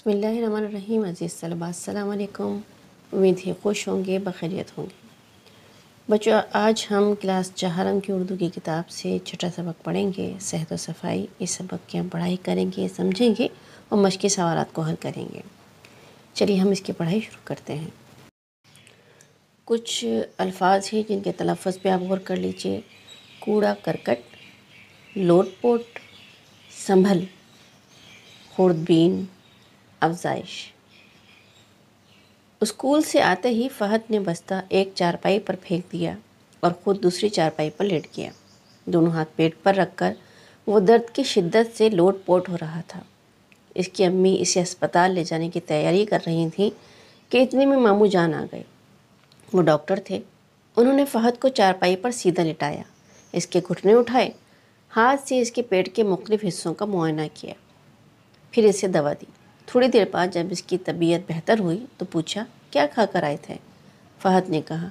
बिस्मिल्लाहिर्रहमानिर्रहीम। अज़ीज़ तलबा अस्सलाम वालेकुम। उम्मीद है खुश होंगे, बखैरियत होंगे। बच्चों, आज हम क्लास 4 की उर्दू की किताब से छठा सबक पढ़ेंगे, सेहत व सफ़ाई। इस सबक की हम पढ़ाई करेंगे, समझेंगे और मश्क़ी सवालात को हल करेंगे। चलिए हम इसकी पढ़ाई शुरू करते हैं। कुछ अल्फाज हैं जिनके तलफ़्फ़ुज़ पे आप गौर कर लीजिए। कूड़ा करकट, लोट-पोट, संभल, खुर्दबीन, अफ़ज़ाइश। स्कूल से आते ही फ़हद ने बस्ता एक चारपाई पर फेंक दिया और ख़ुद दूसरी चारपाई पर लेट गया। दोनों हाथ पेट पर रखकर वो दर्द की शिद्दत से लोट-पोट हो रहा था। इसकी अम्मी इसे अस्पताल ले जाने की तैयारी कर रही थी कि इतने में मामू जान आ गए। वो डॉक्टर थे। उन्होंने फ़हद को चारपाई पर सीधा लिटाया, इसके घुटने उठाए, हाथ से इसके पेट के मुख्तलिफ हिस्सों का मुआयना किया, फिर इसे दवा दी। थोड़ी देर बाद जब इसकी तबीयत बेहतर हुई तो पूछा, क्या खा कर आए थे? फ़हद ने कहा,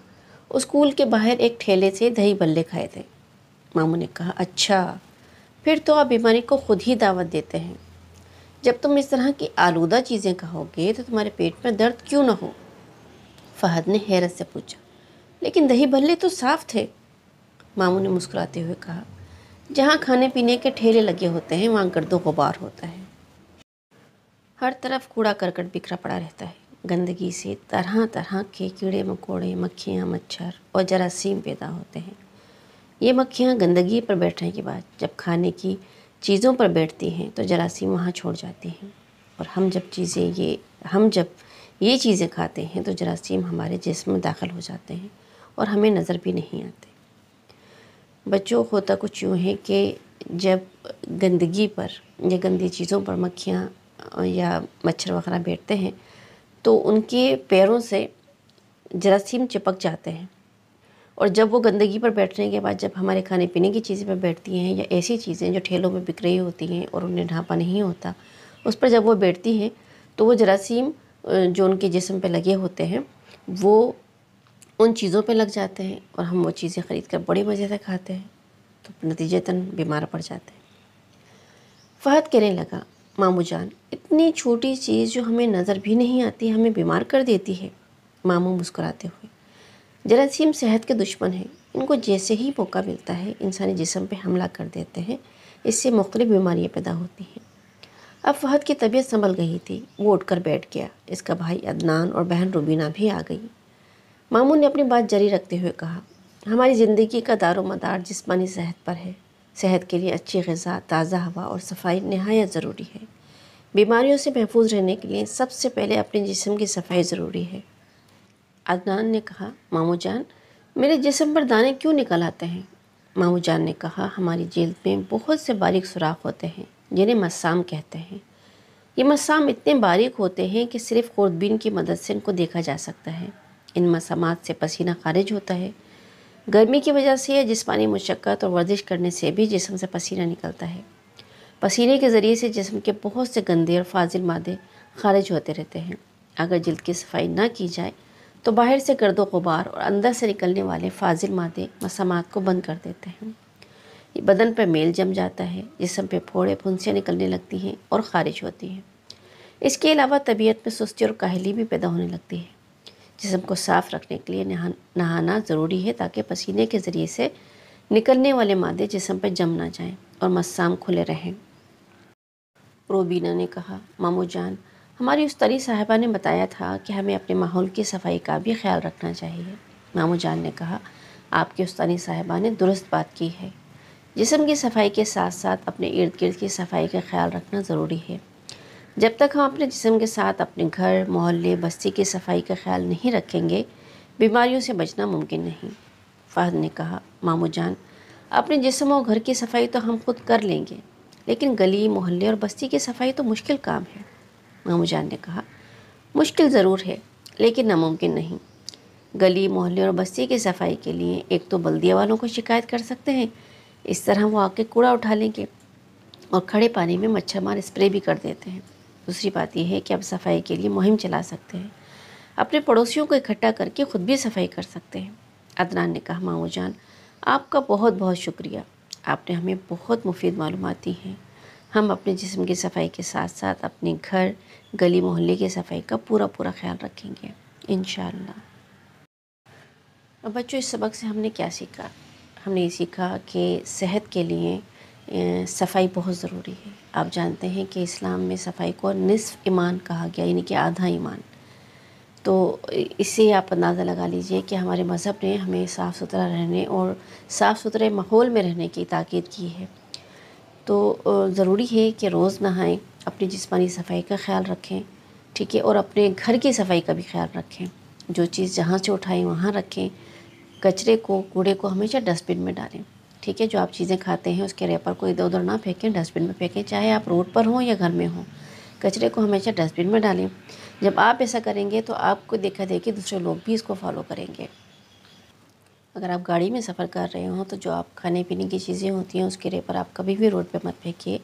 स्कूल के बाहर एक ठेले से दही बल्ले खाए थे। मामू ने कहा, अच्छा, फिर तो आप बीमारी को खुद ही दावत देते हैं। जब तुम इस तरह की आलूदा चीज़ें खाओगे तो तुम्हारे पेट में दर्द क्यों ना हो? फ़हद ने हैरत से पूछा, लेकिन दही बल्ले तो साफ़ थे। मामू ने मुस्कुराते हुए कहा, जहाँ खाने पीने के ठेले लगे होते हैं वहाँ गर्दो गुबार होता है। हर तरफ कूड़ा करकट बिखरा पड़ा रहता है। गंदगी से तरह तरह के कीड़े मकोड़े, मक्खियाँ, मच्छर और जरासीम पैदा होते हैं। ये मक्खियाँ गंदगी पर बैठने के बाद जब खाने की चीज़ों पर बैठती हैं तो जरासीम वहाँ छोड़ जाती हैं, और हम जब ये चीज़ें खाते हैं तो जरासीम हमारे जिस्म में दाखिल हो जाते हैं और हमें नज़र भी नहीं आते। बच्चों, होता कुछ यूँ है कि जब गंदगी पर या गंदी चीज़ों पर मक्खियाँ या मच्छर वगैरह बैठते हैं तो उनके पैरों से जरासीम चिपक जाते हैं, और जब वो गंदगी पर बैठने के बाद जब हमारे खाने पीने की चीज़ें पर बैठती हैं या ऐसी चीज़ें जो ठेलों में बिक रही होती हैं और उन्हें ढांपा नहीं होता, उस पर जब वो बैठती हैं तो वो जरासीम जो उनके जिस्म पे लगे होते हैं वो उन चीज़ों पे लग जाते हैं और हम वो चीज़ें ख़रीद कर बड़े मज़े से खाते हैं, तो नतीजतन बीमार पड़ जाते हैं। फ़हद कहने लगा, मामू जान, इतनी छोटी चीज़ जो हमें नज़र भी नहीं आती हमें बीमार कर देती है। मामू मुस्कुराते हुए, जरासीम सेहत के दुश्मन हैं। इनको जैसे ही मौका मिलता है इंसानी जिस्म पे हमला कर देते हैं। इससे मुख्तलिफ बीमारियाँ पैदा होती हैं। अब फ़हद की तबीयत संभल गई थी। वो उठकर बैठ गया। इसका भाई अदनान और बहन रुबीना भी आ गई। मामू ने अपनी बात जारी रखते हुए कहा, हमारी ज़िंदगी का दारोमदार जिस्मानी सेहत पर है। सेहत के लिए अच्छी ग़िज़ा, ताज़ा हवा और सफाई नहायत ज़रूरी है। बीमारियों से महफूज रहने के लिए सबसे पहले अपने जिस्म की सफाई ज़रूरी है। अदनान ने कहा, मामू जान, मेरे जिस्म पर दाने क्यों निकल आते हैं? मामू जान ने कहा, हमारी जल्द में बहुत से बारीक सुराख होते हैं जिन्हें मस्साम कहते हैं। ये मस्साम इतने बारीक होते हैं कि सिर्फ खुर्दबीन की मदद से इनको देखा जा सकता है। इन मसामात से पसीना खारिज होता है। गर्मी की वजह से या जिस्मानी मुशक्क़त और वर्जिश करने से भी जिस्म से पसीना निकलता है। पसीने के ज़रिए से जिस्म के बहुत से गंदे और फाजिल मादे खारिज होते रहते हैं। अगर जल्द की सफाई ना की जाए तो बाहर से गर्दो गुबार और अंदर से निकलने वाले फाजिल मादे मसामात को बंद कर देते हैं। बदन पर मेल जम जाता है, जिस्म पे फोड़े फुंसियाँ निकलने लगती हैं और ख़ारिज होती हैं। इसके अलावा तबीयत में सुस्ती और काहली भी पैदा होने लगती है। जिस्म को साफ़ रखने के लिए नहाना ज़रूरी है ताकि पसीने के ज़रिए से निकलने वाले मादे जिस्म पर जम ना जाएं और मस्साम खुले रहें। रोबीना ने कहा, मामू जान, हमारी उस्तादी साहिबा ने बताया था कि हमें अपने माहौल की सफाई का भी ख्याल रखना चाहिए। मामू जान ने कहा, आपकी उस्तादी साहिबा ने दुरुस्त बात की है। जिस्म की सफाई के साथ साथ अपने इर्द गिर्द की सफाई का ख्याल रखना ज़रूरी है। जब तक हम अपने जिस्म के साथ अपने घर, मोहल्ले, बस्ती की सफाई का ख्याल नहीं रखेंगे, बीमारियों से बचना मुमकिन नहीं। फ़हद ने कहा, मामू जान, अपने जिस्म और घर की सफाई तो हम खुद कर लेंगे, लेकिन गली, मोहल्ले और बस्ती की सफाई तो मुश्किल काम है। मामू जान ने कहा, मुश्किल ज़रूर है लेकिन नामुमकिन नहीं। गली, मोहल्ले और बस्ती की सफाई के लिए एक तो बल्दिया वालों को शिकायत कर सकते हैं, इस तरह वो आके कूड़ा उठा लेंगे और खड़े पानी में मच्छर मार स्प्रे भी कर देते हैं। दूसरी बात यह है कि अब सफाई के लिए मुहिम चला सकते हैं। अपने पड़ोसियों को इकट्ठा करके ख़ुद भी सफाई कर सकते हैं। अदनान ने कहा, मामू जान, आपका बहुत बहुत शुक्रिया। आपने हमें बहुत मुफीद मालूमात दी हैं। हम अपने जिस्म की सफाई के साथ साथ अपने घर, गली मोहल्ले की सफाई का पूरा ख्याल रखेंगे इंशाअल्लाह। अब बच्चों, इस सबक से हमने क्या सीखा? हमने ये सीखा कि सेहत के लिए सफाई बहुत ज़रूरी है। आप जानते हैं कि इस्लाम में सफाई को निस्फ़ ईमान कहा गया, यानी कि आधा ईमान। तो इससे आप अंदाज़ा लगा लीजिए कि हमारे मज़हब ने हमें साफ़ सुथरा रहने और साफ़ सुथरे माहौल में रहने की ताकीद की है। तो ज़रूरी है कि रोज़ नहाएं, अपनी जिस्मानी सफाई का ख्याल रखें, ठीक है, और अपने घर की सफाई का भी ख्याल रखें। जो चीज़ जहाँ से उठाएं वहाँ रखें। कचरे को, कूड़े को हमेशा डस्टबिन में डालें, ठीक है। जो आप चीज़ें खाते हैं उसके रैपर को इधर उधर ना फेंकें, डस्टबिन में फेंकें, चाहे आप रोड पर हों या घर में हों। कचरे को हमेशा डस्टबिन में डालें। जब आप ऐसा करेंगे तो आपको देखा देखी दूसरे लोग भी इसको फॉलो करेंगे। अगर आप गाड़ी में सफ़र कर रहे हो तो जो आप खाने पीने की चीज़ें होती हैं उसके रैपर आप कभी भी रोड पे मत फेंकिए,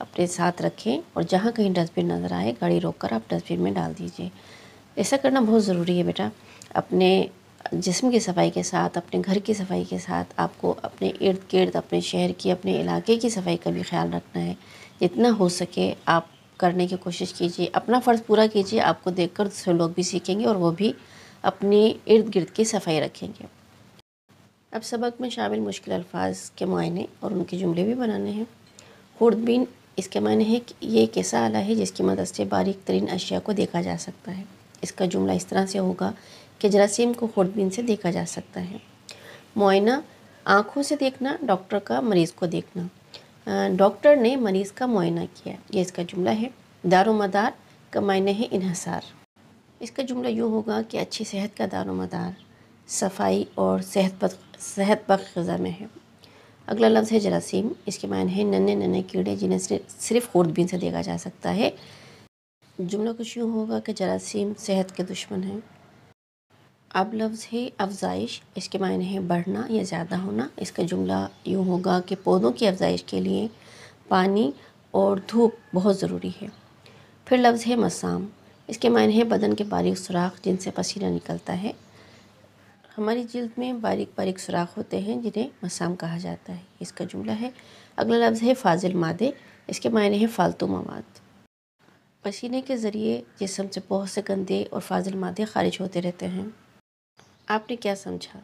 अपने साथ रखें, और जहाँ कहीं डस्टबिन नज़र आए गाड़ी रोककर आप डस्टबिन में डाल दीजिए। ऐसा करना बहुत ज़रूरी है बेटा। अपने जिस्म की सफाई के साथ, अपने घर की सफाई के साथ आपको अपने इर्द गिर्द, अपने शहर की, अपने इलाके की सफाई का भी ख्याल रखना है। जितना हो सके आप करने की कोशिश कीजिए, अपना फ़र्ज़ पूरा कीजिए। आपको देखकर दूसरे लोग भी सीखेंगे और वो भी अपने इर्द गिर्द की सफाई रखेंगे। अब सबक में शामिल मुश्किल अल्फाज के मायने और उनके जुमले भी बनाने हैं। खुर्दबीन, इसके मायने है कि ये एक ऐसा आला है जिसकी मदद से बारीक तरीन अशिया को देखा जा सकता है। इसका जुमला इस तरह से होगा कि जरासीम को खुर्दबीन से देखा जा सकता है। मुआयना, आँखों से देखना, डॉक्टर का मरीज़ को देखना। डॉक्टर ने मरीज़ का मुआयना किया, ये इसका जुमला है। दारोमदार का मायने है इन्हसार। इसका जुमला यूँ होगा कि अच्छी सेहत का दारोमदार सफाई और सेहत बख्श ग़िज़ा में है। अगला लफ्ज़ है जरासीम। इसके मायने हैं नन्हे नन्हे कीड़े जिन्हें सिर्फ खुर्दबीन से देखा जा सकता है। जुमला कुछ यूँ होगा कि जरासीम सेहत के दुश्मन हैं। अब लफ्ज़ है अफजाइश। इसके मायने हैं बढ़ना या ज़्यादा होना। इसका जुमला यूँ होगा कि पौधों की अफजाइश के लिए पानी और धूप बहुत ज़रूरी है। फिर लफ्ज़ है मसाम। इसके मायने हैं बदन के बारीक सुराख जिनसे पसीना निकलता है। हमारी जिल्द में बारीक बारीक सुराख होते हैं जिन्हें मसाम कहा जाता है। इसका जुमला है। अगला लफ्ज़ है फाजिल मादे। इसके मायने हैं फ़ालतू मवाद। पसीने के ज़रिए जिस्म से बहुत से गंदे और फाजिल मादे खारिज होते रहते हैं। आपने क्या समझा?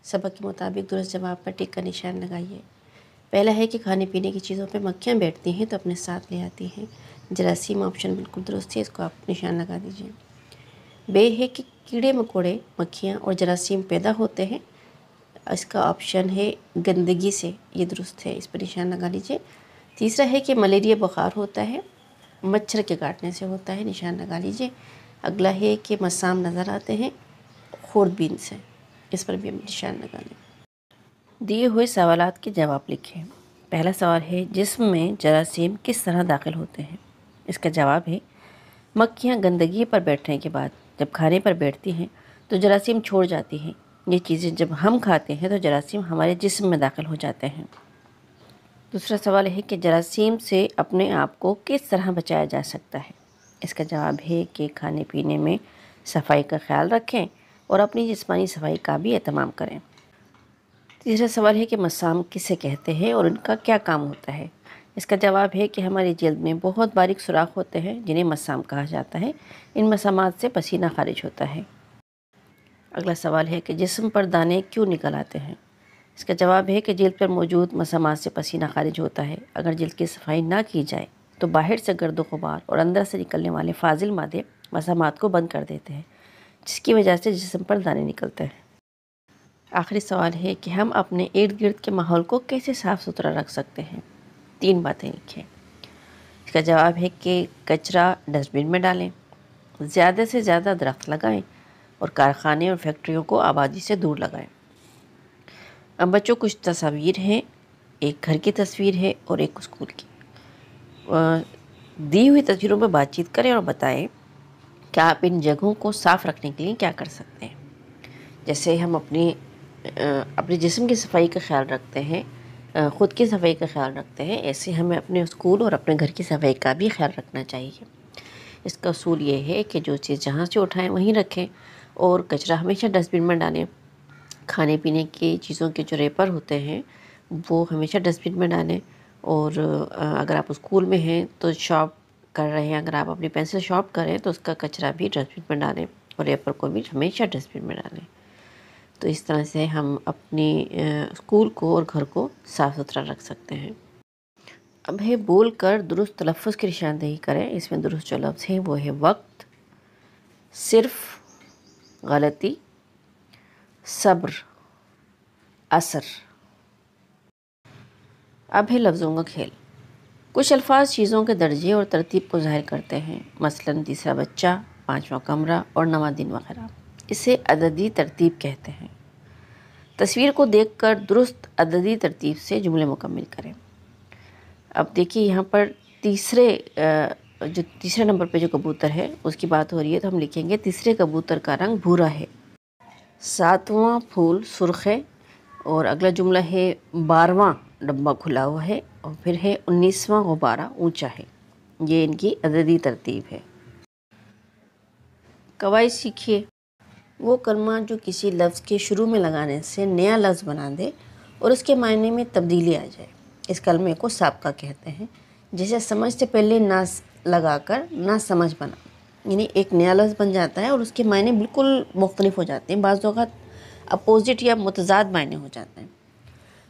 सबक के मुताबिक दुरुस्त जवाब पर टिक का निशान लगाइए। पहला है कि खाने पीने की चीज़ों पर मक्खियाँ बैठती हैं तो अपने साथ ले आती हैं। जरासीम ऑप्शन बिल्कुल दुरुस्त है, इसको आप निशान लगा दीजिए। बे है कि कीड़े मकोड़े, मक्खियाँ और जरासीम पैदा होते हैं। इसका ऑप्शन है गंदगी से, ये दुरुस्त है, इस पर निशान लगा लीजिए। तीसरा है कि मलेरिया बुखार होता है, मच्छर के काटने से होता है, निशान लगा लीजिए। अगला है कि मसाम नज़र आते हैं खुर्दबीन से, इस पर भी हम निशान लगा लें। दिए हुए सवालात के जवाब लिखें। पहला सवाल है जिस्म में जरासीम किस तरह दाखिल होते हैं? इसका जवाब है मक्खियाँ गंदगी पर बैठने के बाद जब खाने पर बैठती हैं तो जरासीम छोड़ जाती हैं। ये चीज़ें जब हम खाते हैं तो जरासीम हमारे जिस्म में दाखिल हो जाते हैं। दूसरा सवाल है कि जरासीम से अपने आप को किस तरह बचाया जा सकता है? इसका जवाब है कि खाने पीने में सफाई का ख्याल रखें और अपनी जिस्मानी सफाई का भी एहतमाम करें। तीसरा सवाल है कि मसाम किसे कहते हैं और इनका क्या काम होता है? इसका जवाब है कि हमारी जल्द में बहुत बारीक सुराख होते हैं जिन्हें मसाम कहा जाता है। इन मसामात से पसीना खारिज होता है। अगला सवाल है कि जिस्म पर दाने क्यों निकल आते हैं? इसका जवाब है कि जल्द पर मौजूद मसामात से पसीना खारिज होता है। अगर जल्द की सफाई ना की जाए तो बाहर से गर्द गुबार और अंदर से निकलने वाले फाजिल मादे मसामात को बंद कर देते हैं, जिसकी वजह से जिस्म पर दाने निकलते हैं। आखिरी सवाल है कि हम अपने इर्द गिर्द के माहौल को कैसे साफ़ सुथरा रख सकते हैं? 3 बातें लिखें। इसका जवाब है कि कचरा डस्टबिन में डालें, ज़्यादा से ज़्यादा दरख्त लगाएं और कारखाने और फैक्ट्रियों को आबादी से दूर लगाएं। अब बच्चों, कुछ तस्वीर हैं, एक घर की तस्वीर है और एक स्कूल की। दी हुई तस्वीरों पर बातचीत करें और बताएं कि आप इन जगहों को साफ़ रखने के लिए क्या कर सकते हैं। जैसे हम अपने जिस्म की सफाई का ख्याल रखते हैं, ख़ुद की सफाई का ख्याल रखते हैं, ऐसे हमें अपने स्कूल और अपने घर की सफाई का भी ख्याल रखना चाहिए। इसका उसूल ये है कि जो चीज़ जहाँ से उठाएं वहीं रखें और कचरा हमेशा डस्टबिन में डालें। खाने पीने की चीज़ों के जो रैपर होते हैं वो हमेशा डस्टबिन में डालें और अगर आप स्कूल में हैं तो शॉप कर रहे हैं, अगर आप अपनी पेंसिल शॉप करें तो उसका कचरा भी डस्टबिन में डालें और रेपर को भी हमेशा डस्टबिन में डालें। तो इस तरह से हम अपनी स्कूल को और घर को साफ़ सुथरा रख सकते हैं। अब है बोल कर दुरुस्त तलफ़्फ़ुज़ की निशानदेही करें। इसमें दुरुस्त जो लफ्ज़ हैं वो है वक्त, सिर्फ, गलती, सब्र, असर। अब है लफ्ज़ों का खेल। कुछ अल्फाज चीज़ों के दर्जे और तरतीब को ज़ाहिर करते हैं, मसलन तीसरा बच्चा, पाँचवा कमरा और नवा दिन वगैरह। इसे अददी तरतीब कहते हैं। तस्वीर को देखकर दुरुस्त अददी तरतीब से जुमले मुकम्मिल करें। अब देखिए यहाँ पर जो तीसरे नंबर पे जो कबूतर है उसकी बात हो रही है, तो हम लिखेंगे तीसरे कबूतर का रंग भूरा है। सातवां फूल सुर्ख है। और अगला जुमला है 12वां डब्बा खुला हुआ है। और फिर है 19वां गुब्बारा ऊंचा है। ये इनकी अददी तरतीब है। कवायद सीखिए। वो कलमा जो किसी लफ्ज़ के शुरू में लगाने से नया लफ्ज़ बना दे और उसके मायने में तब्दीली आ जाए, इस कलमे को साबका कहते हैं। जैसे समझ से पहले ना लगाकर ना समझ बना, यानी एक नया लफ्ज़ बन जाता है और उसके मायने बिल्कुल मुख्तलिफ हो जाते हैं, बाज़ औक़ात अपोजिट या मुतज़ाद मायने हो जाते हैं।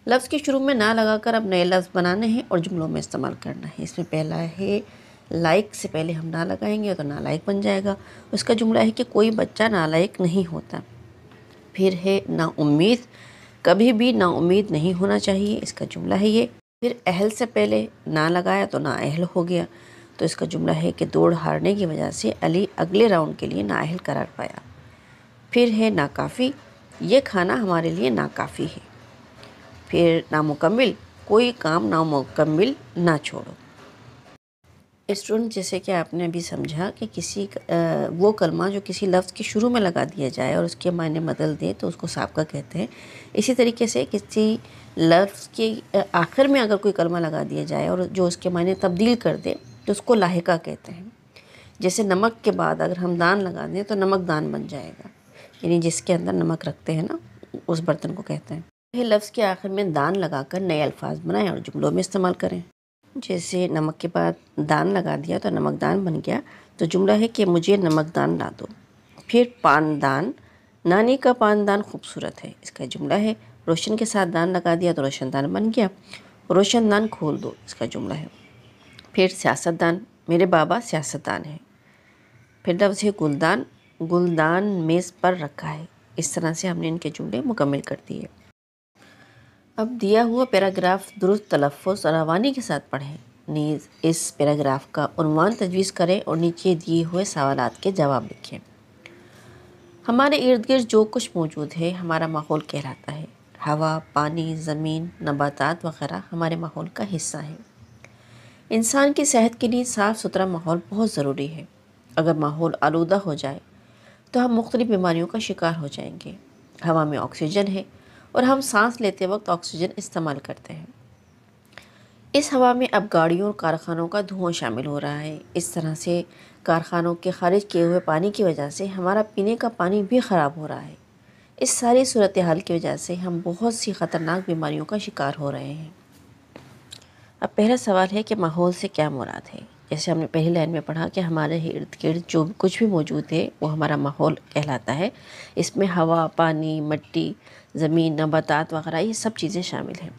लफ्ज़ के शुरू में ना लगाकर अब नए लफ्ज़ बनाने हैं और जुमलों में इस्तेमाल करना है। इसमें पहला है लाइक से पहले हम ना लगाएंगे तो नालायक बन जाएगा। उसका जुमला है कि कोई बच्चा नालायक नहीं होता। फिर है नाउम्मीद, कभी भी नाउम्मीद नहीं होना चाहिए, इसका जुमला है ये। फिर अहल से पहले ना लगाया तो नाअहल हो गया, तो इसका जुमला है कि दौड़ हारने की वजह से अली अगले राउंड के लिए नाअहल करार पाया। फिर है नाकाफ़ी, ये खाना हमारे लिए नाकाफ़ी है। फिर नामुकम्मिल, कोई काम नामुकम्मिल ना छोड़ो। स्टूडेंट, जैसे कि आपने अभी समझा कि वो कलमा जो किसी लफ्ज़ के शुरू में लगा दिया जाए और उसके मायने बदल दे तो उसको साबका कहते हैं। इसी तरीके से किसी लफ्ज़ के आखिर में अगर कोई कलमा लगा दिया जाए और जो उसके मायने तब्दील कर दे तो उसको लाहिका कहते हैं। जैसे नमक के बाद अगर हम दान लगा दें तो नमकदान बन जाएगा, यानी जिसके अंदर नमक रखते हैं ना, उस बर्तन को कहते हैं। ये लफ्ज़ के आखिर में दान लगाकर नए अल्फाज बनाएं और जुमलों में इस्तेमाल करें। जैसे नमक के बाद दान लगा दिया तो नमकदान बन गया, तो जुमला है कि मुझे नमकदान ला दो। फिर पानदान, नानी का पानदान खूबसूरत है, इसका जुमला है। रोशन के साथ दान लगा दिया तो रोशनदान बन गया। रोशनदान खोल दो, इसका जुमला है। फिर सियासतदान, मेरे बाबा सियासतदान है। फिर लफ्ज़ है गुलदान, गुलदान मेज़ पर रखा है। इस तरह से हमने इनके जुमले मुकम्मिल कर दिए। अब दिया हुआ पैराग्राफ दुरुस्त तलफ़्फ़ुज़ और रवानी के साथ पढ़ें। नीज़ इस पैराग्राफ का उन्वान तजवीज़ करें और नीचे दिए हुए सवालात के जवाब लिखें। हमारे इर्द गिर्द जो कुछ मौजूद है हमारा माहौल कहलाता है। हवा, पानी, ज़मीन, नबातात वगैरह हमारे माहौल का हिस्सा है। इंसान की सेहत के लिए साफ़ सुथरा माहौल बहुत ज़रूरी है। अगर माहौल आलूदा हो जाए तो हम मुख्तलिफ़ बीमारियों का शिकार हो जाएंगे। हवा में ऑक्सीजन है और हम सांस लेते वक्त ऑक्सीजन इस्तेमाल करते हैं। इस हवा में अब गाड़ियों और कारखानों का धुआं शामिल हो रहा है। इस तरह से कारखानों के खारिज किए हुए पानी की वजह से हमारा पीने का पानी भी ख़राब हो रहा है। इस सारी सूरत हाल की वजह से हम बहुत सी ख़तरनाक बीमारियों का शिकार हो रहे हैं। अब पहला सवाल है कि माहौल से क्या मुराद है। जैसे हमने पहली लाइन में पढ़ा कि हमारे इर्द गिर्द जो कुछ भी मौजूद है वो हमारा माहौल कहलाता है। इसमें हवा, पानी, मिट्टी, ज़मीन, नबातात वगैरह ये सब चीज़ें शामिल हैं।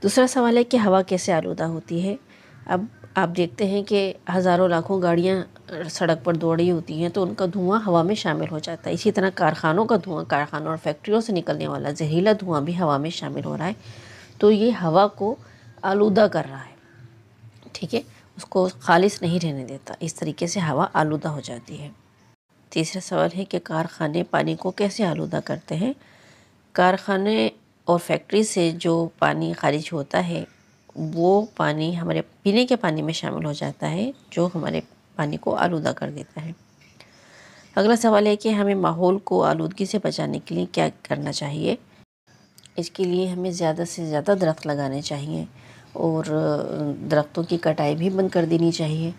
दूसरा सवाल है कि हवा कैसे आलूदा होती है। अब आप देखते हैं कि हज़ारों लाखों गाड़ियाँ सड़क पर दौड़ रही होती हैं तो उनका धुआं हवा में शामिल हो जाता है। इसी तरह कारखानों का धुआं, कारखानों और फैक्ट्रियों से निकलने वाला जहरीला धुआं भी हवा में शामिल हो रहा है। तो ये हवा को आलूदा कर रहा है, ठीक है, उसको खालिस नहीं रहने देता। इस तरीके से हवा आलूदा हो जाती है। तीसरा सवाल है कि कारखाने पानी को कैसे आलूदा करते हैं। कारखाने और फैक्ट्री से जो पानी खारिज होता है वो पानी हमारे पीने के पानी में शामिल हो जाता है, जो हमारे पानी को आलूदा कर देता है। अगला सवाल है कि हमें माहौल को आलूदगी से बचाने के लिए क्या करना चाहिए। इसके लिए हमें ज़्यादा से ज़्यादा दरख्त लगाने चाहिए और दरख्तों की कटाई भी बंद कर देनी चाहिए।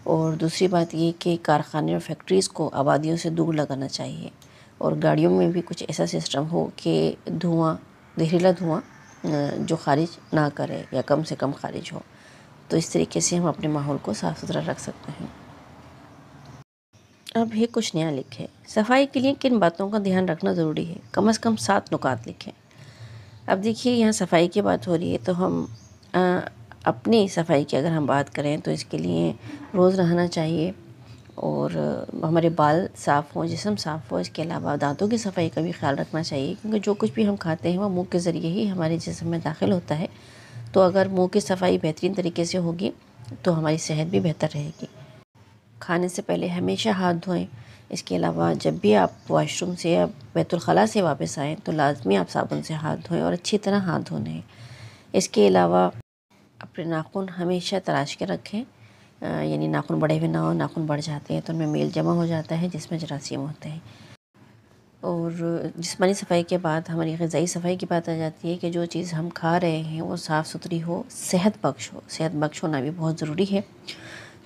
और दूसरी बात ये कि कारखाने और फैक्ट्रीज़ को आबादियों से दूर लगाना चाहिए और गाड़ियों में भी कुछ ऐसा सिस्टम हो कि धुआं, जहरीला धुआं जो ख़ारिज ना करे या कम से कम ख़ारिज हो। तो इस तरीके से हम अपने माहौल को साफ़ सुथरा रख सकते हैं। अब ये कुछ नया लिखें। सफाई के लिए किन बातों का ध्यान रखना ज़रूरी है? कम से कम 7 नुकात लिखें। अब देखिए, यहाँ सफाई की बात हो रही है तो हम अपनी सफाई की अगर हम बात करें तो इसके लिए रोज़ नहाना चाहिए और हमारे बाल साफ़ हों, जिस्म साफ़ हो। इसके अलावा दांतों की सफाई का भी ख्याल रखना चाहिए, क्योंकि जो कुछ भी हम खाते हैं वो मुंह के ज़रिए ही हमारे जिस्म में दाखिल होता है। तो अगर मुंह की सफाई बेहतरीन तरीके से होगी तो हमारी सेहत भी बेहतर रहेगी। खाने से पहले हमेशा हाथ धोएं। इसके अलावा जब भी आप वॉशरूम से या बैतुल खला से वापस आएँ तो लाजमी आप साबुन से हाथ धोएं और अच्छी तरह हाथ धोने हैं। इसके अलावा अपने नाखून हमेशा तराश के रखें, यानी नाखून बड़े हुए ना हो। नाखून बढ़ जाते हैं तो उनमें मेल जमा हो जाता है जिसमें जरासीम होते हैं। और जिस्मानी सफाई के बाद हमारी ग़िज़ाई सफाई की बात आ जाती है कि जो चीज़ हम खा रहे हैं वो साफ़ सुथरी हो, सेहत बख्श हो। सेहत बख्श होना भी बहुत ज़रूरी है।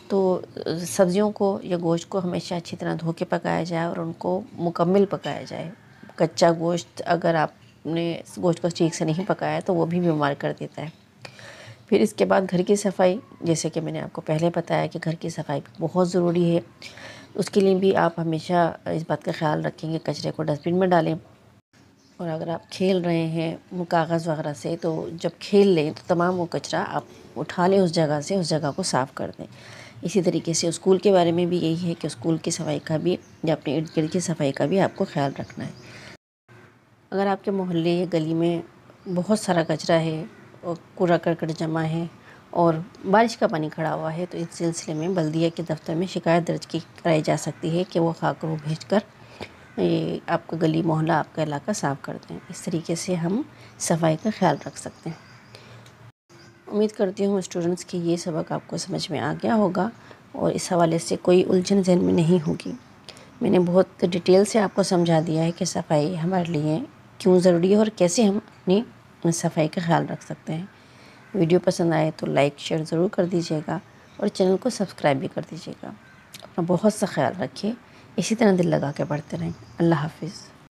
तो सब्ज़ियों को या गोश्त को हमेशा अच्छी तरह धो के पकाया जाए और उनको मुकम्मल पकाया जाए। कच्चा गोश्त अगर आपने गोश्त को ठीक से नहीं पकाया तो वो भी बीमार कर देता है। फिर इसके बाद घर की सफाई, जैसे कि मैंने आपको पहले बताया कि घर की सफाई बहुत ज़रूरी है। उसके लिए भी आप हमेशा इस बात का ख़्याल रखें कि कचरे को डस्टबिन में डालें। और अगर आप खेल रहे हैं वो कागज़ वगैरह से, तो जब खेल लें तो तमाम वो कचरा आप उठा लें उस जगह से, उस जगह को साफ़ कर दें। इसी तरीके से स्कूल के बारे में भी यही है कि स्कूल की सफाई का भी या अपने इर्द गिर्द की सफाई का भी आपको ख्याल रखना है। अगर आपके मोहल्ले या गली में बहुत सारा कचरा है और कूड़ा करकट जमा है और बारिश का पानी खड़ा हुआ है तो इस सिलसिले में बल्दिया के दफ्तर में शिकायत दर्ज की कराई जा सकती है कि वो खाकरू भेजकर ये आपका गली मोहल्ला, आपका इलाका साफ़ कर दें। इस तरीके से हम सफाई का ख्याल रख सकते हैं। उम्मीद करती हूँ स्टूडेंट्स कि ये सबक आपको समझ में आ गया होगा और इस हवाले से कोई उलझन ज़हन में नहीं होगी। मैंने बहुत डिटेल से आपको समझा दिया है कि सफाई हमारे लिए क्यों ज़रूरी है और कैसे हम अपनी सफाई का ख्याल रख सकते हैं। वीडियो पसंद आए तो लाइक शेयर ज़रूर कर दीजिएगा और चैनल को सब्सक्राइब भी कर दीजिएगा। अपना बहुत सा ख्याल रखिए। इसी तरह दिल लगा के पढ़ते रहें। अल्लाह हाफिज़।